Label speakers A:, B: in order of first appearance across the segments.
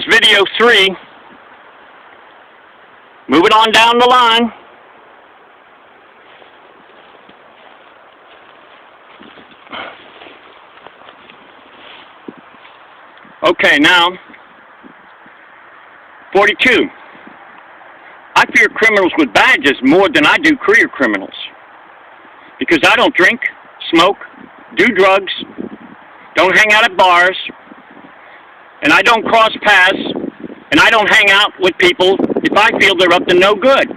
A: is video 3. Moving on down the line. Okay, now, 42. I fear criminals with badges more than I do career criminals. Because I don't drink, smoke, do drugs, don't hang out at bars, and I don't cross paths, and I don't hang out with people if I feel they're up to no good.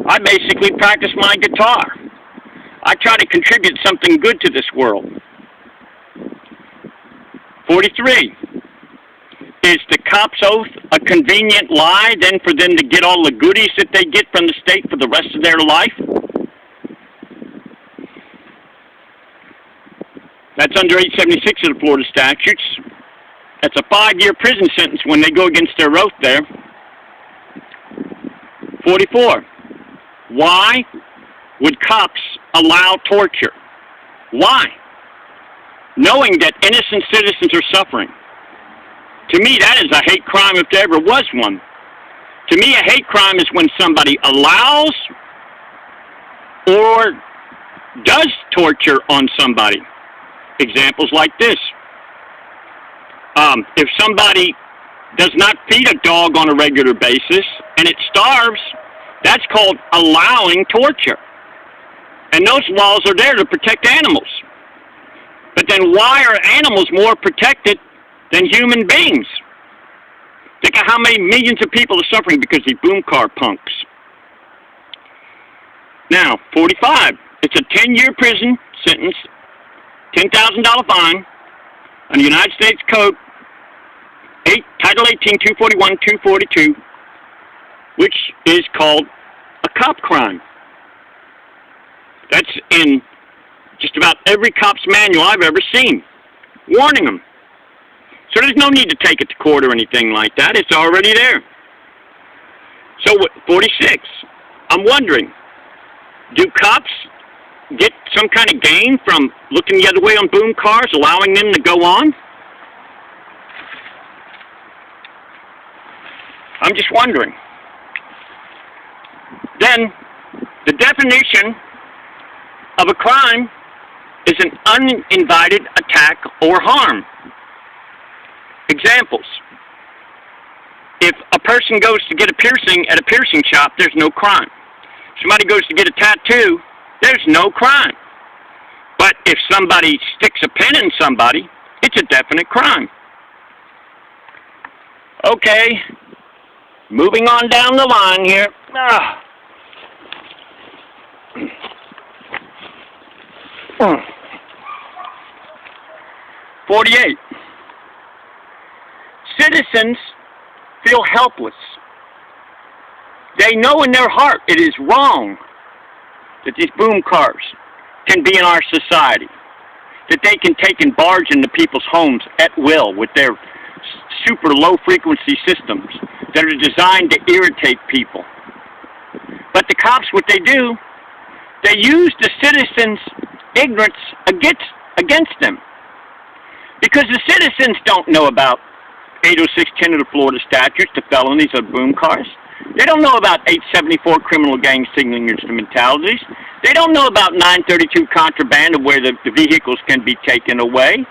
A: I basically practice my guitar. I try to contribute something good to this world. 43. Is the cop's oath a convenient lie then for them to get all the goodies that they get from the state for the rest of their life? That's under 876 of the Florida statutes. That's a 5-year prison sentence when they go against their oath there. 44. Why would cops allow torture? Why? Knowing that innocent citizens are suffering. To me, that is a hate crime if there ever was one. To me, a hate crime is when somebody allows or does torture on somebody. Examples like this. If somebody does not feed a dog on a regular basis and it starves, that's called allowing torture. And those laws are there to protect animals. But then why are animals more protected than human beings? Think of how many millions of people are suffering because of these boom car punks. Now, 45. It's a 10-year prison sentence, $10,000 fine, on the United States Code, Title 18, 241, 242, which is called a cop crime. That's in just about every cop's manual I've ever seen, warning them. So there's no need to take it to court or anything like that. It's already there. So 46, I'm wondering, do cops get some kind of gain from looking the other way on boom cars, allowing them to go on? I'm just wondering. Then, the definition of a crime is an uninvited attack or harm. Examples. If a person goes to get a piercing at a piercing shop, there's no crime. Somebody goes to get a tattoo, there's no crime. But if somebody sticks a pin in somebody, it's a definite crime. Okay, moving on down the line here. 48. Citizens feel helpless. They know in their heart it is wrong that these boom cars can be in our society, that they can take and barge into people's homes at will with their super low-frequency systems that are designed to irritate people. But the cops, what they do, they use the citizens' ignorance against them. Because the citizens don't know about 806.10 of the Florida statutes, the felonies of boom cars. They don't know about 874 criminal gang signaling instrumentalities. They don't know about 932 contraband of where the vehicles can be taken away.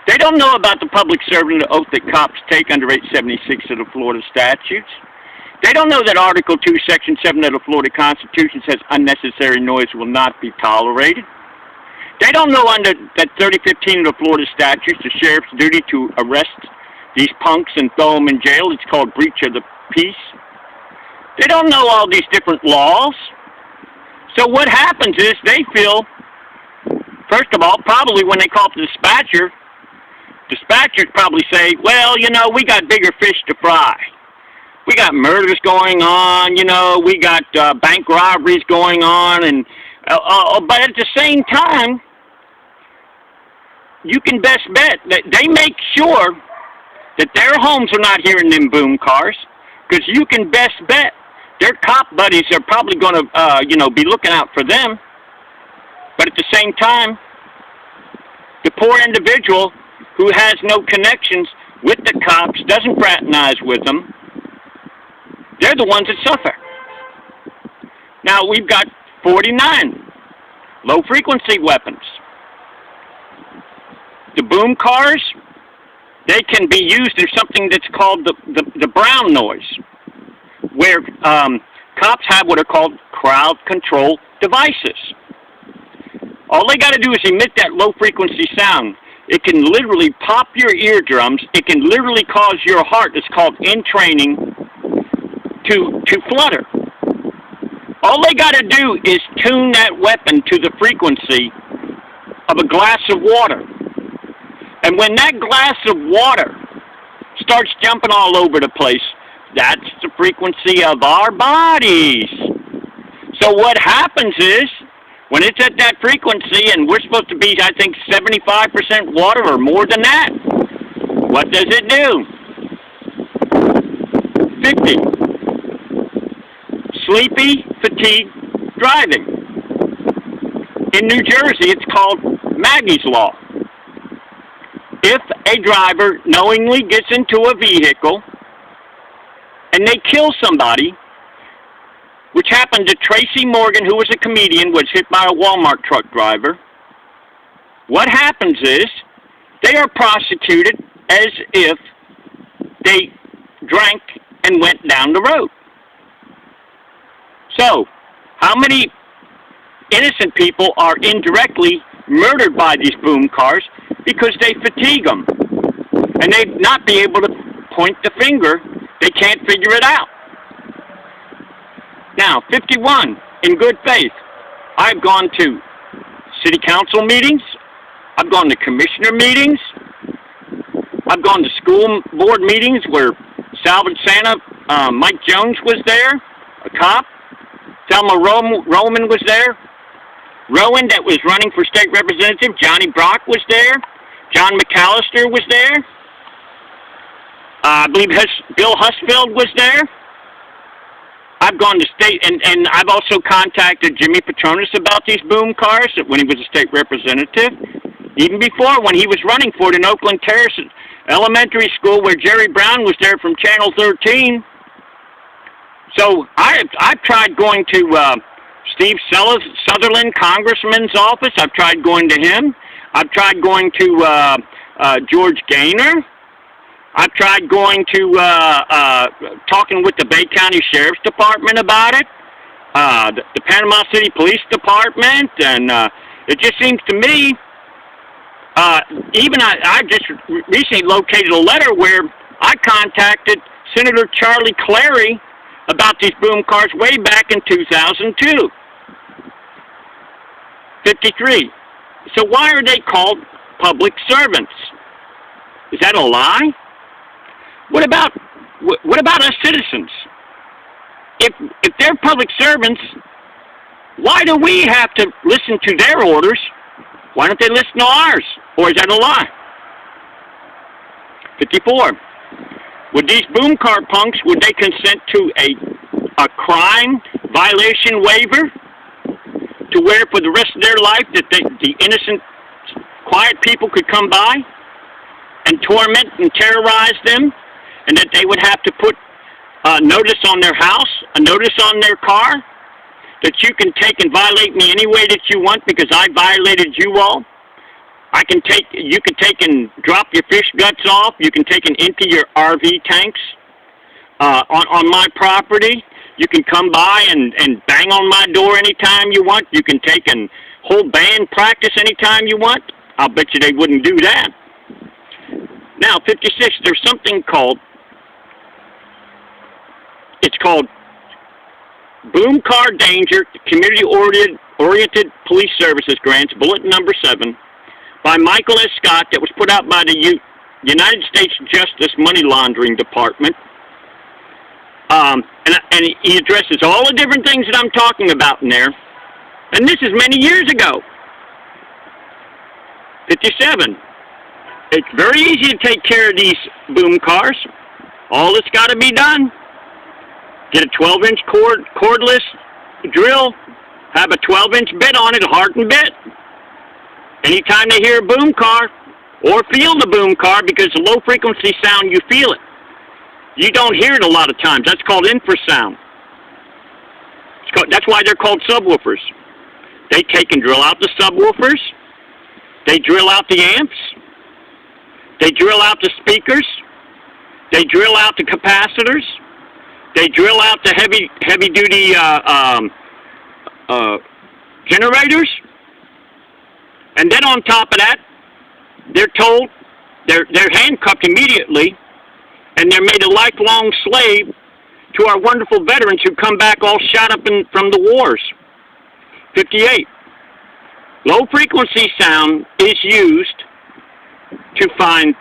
A: They don't know about the public servant oath that cops take under 876 of the Florida statutes. They don't know that Article 2, Section 7 of the Florida Constitution says unnecessary noise will not be tolerated. They don't know under that 3015 of the Florida statutes, the sheriff's duty to arrest these punks and throw them in jail. It's called breach of the peace. They don't know all these different laws. So what happens is they feel, first of all, probably when they call up the dispatchers probably say, well, you know, we got bigger fish to fry. We got murders going on, you know, we got bank robberies going on, and but at the same time, you can best bet that they make sure that their homes are not hearing them boom cars, because you can best bet their cop buddies are probably going to, be looking out for them. But at the same time, the poor individual who has no connections with the cops, doesn't fraternize with them, they're the ones that suffer. Now, we've got 49 low-frequency weapons. The boom cars, they can be used in something that's called the brown noise, where cops have what are called crowd control devices. All they got to do is emit that low-frequency sound. It can literally pop your eardrums. It can literally cause your heart, it's called in training, to flutter. All they got to do is tune that weapon to the frequency of a glass of water. And when that glass of water starts jumping all over the place, that's the frequency of our bodies. So what happens is, when it's at that frequency, and we're supposed to be, I think, 75% water or more than that, what does it do? 50. Sleepy, fatigued driving. In New Jersey, it's called Maggie's Law. If a driver knowingly gets into a vehicle and they kill somebody, which happened to Tracy Morgan, who was a comedian, was hit by a Walmart truck driver, what happens is they are prosecuted as if they drank and went down the road. So, how many innocent people are indirectly murdered by these boom cars because they fatigue them? And they not be able to point the finger. They can't figure it out. Now, 51, in good faith, I've gone to city council meetings. I've gone to commissioner meetings. I've gone to school board meetings where Salvage Santa, Mike Jones was there, a cop. Thelma Roman was there. Rowan, that was running for state representative. Johnny Brock was there. John McAllister was there. I believe Bill Husfield was there. I've gone to state, and I've also contacted Jimmy Petronas about these boom cars when he was a state representative. Even before, when he was running for it in Oakland Terrace Elementary School, where Jerry Brown was there from Channel 13. So I've tried going to Steve Sutherland, Congressman's office. I've tried going to him. I've tried going to George Gaynor. I've tried going to talking with the Bay County Sheriff's Department about it, the Panama City Police Department, and it just seems to me, even I just recently located a letter where I contacted Senator Charlie Clary about these boom cars way back in 2002. 53. So why are they called public servants? Is that a lie? What about us citizens? If they're public servants, why do we have to listen to their orders? Why don't they listen to ours? Or is that a lie? 54. Would these boom car punks, would they consent to a crime violation waiver to where for the rest of their life that the innocent, quiet people could come by and torment and terrorize them, and that they would have to put a notice on their house, a notice on their car, that you can take and violate me any way that you want because I violated you all? You can take and drop your fish guts off. You can take and empty your RV tanks on my property. You can come by and bang on my door anytime you want. You can take and hold band practice anytime you want. I'll bet you they wouldn't do that. Now, 56, there's something called, it's called Boom Car Danger Community-Oriented Police Services Grants, bulletin number 7, by Michael S. Scott, that was put out by the United States Justice Money Laundering Department. And he addresses all the different things that I'm talking about in there. And this is many years ago. 57. It's very easy to take care of these boom cars. All that's got to be done, get a 12-inch cordless drill, have a 12-inch bit on it, a hardened bit. Anytime they hear a boom car, or feel the boom car, because the low frequency sound, you feel it. You don't hear it a lot of times. That's called infrasound. That's why they're called subwoofers. They take and drill out the subwoofers. They drill out the amps. They drill out the speakers. They drill out the capacitors. They drill out the heavy duty generators. And then on top of that, they're told they're handcuffed immediately, and they're made a lifelong slave to our wonderful veterans who come back all shot up from the wars. 58. Low frequency sound is used to find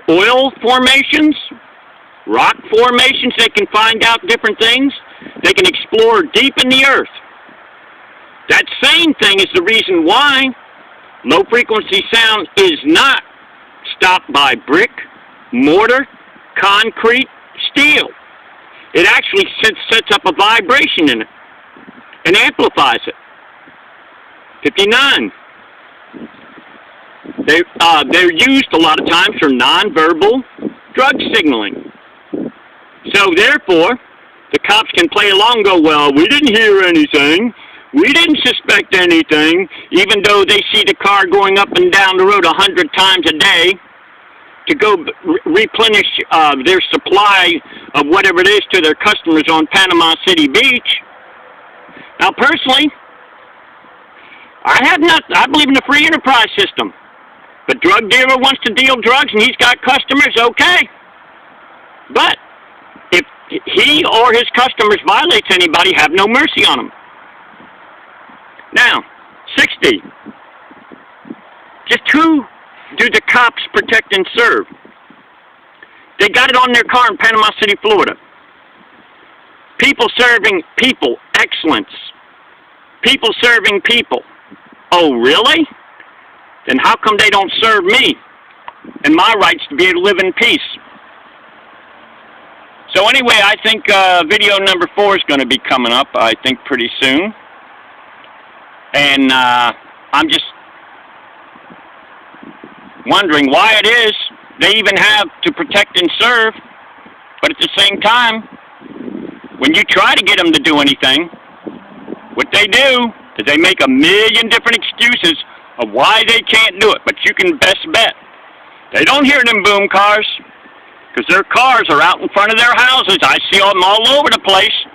A: oil formations, rock formations. They can find out different things. They can explore deep in the earth. That same thing is the reason why low frequency sound is not stopped by brick, mortar, concrete, steel. It actually sets up a vibration in it and amplifies it. 59. They're used a lot of times for nonverbal drug signaling. So therefore, the cops can play along and go, well, we didn't hear anything. We didn't suspect anything, even though they see the car going up and down the road 100 times a day to go replenish their supply of whatever it is to their customers on Panama City Beach. Now, personally, I believe in the free enterprise system. The drug dealer wants to deal drugs and he's got customers, okay. But if he or his customers violates anybody, have no mercy on them. Now, 60. Just who do the cops protect and serve? They got it on their car in Panama City, Florida. People serving people. Excellence. People serving people. Oh, really? Then how come they don't serve me and my rights to be able to live in peace? So anyway, I think video number 4 is going to be coming up, I think, pretty soon. And I'm just wondering why it is they even have to protect and serve, but at the same time, when you try to get them to do anything, what they do is they make a million different excuses of why they can't do it. But you can best bet they don't hear them boom cars, because their cars are out in front of their houses. I see them all over the place.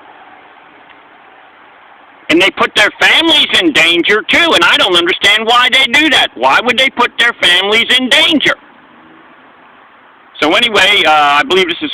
A: And they put their families in danger, too, and I don't understand why they do that. Why would they put their families in danger? So anyway, I believe this is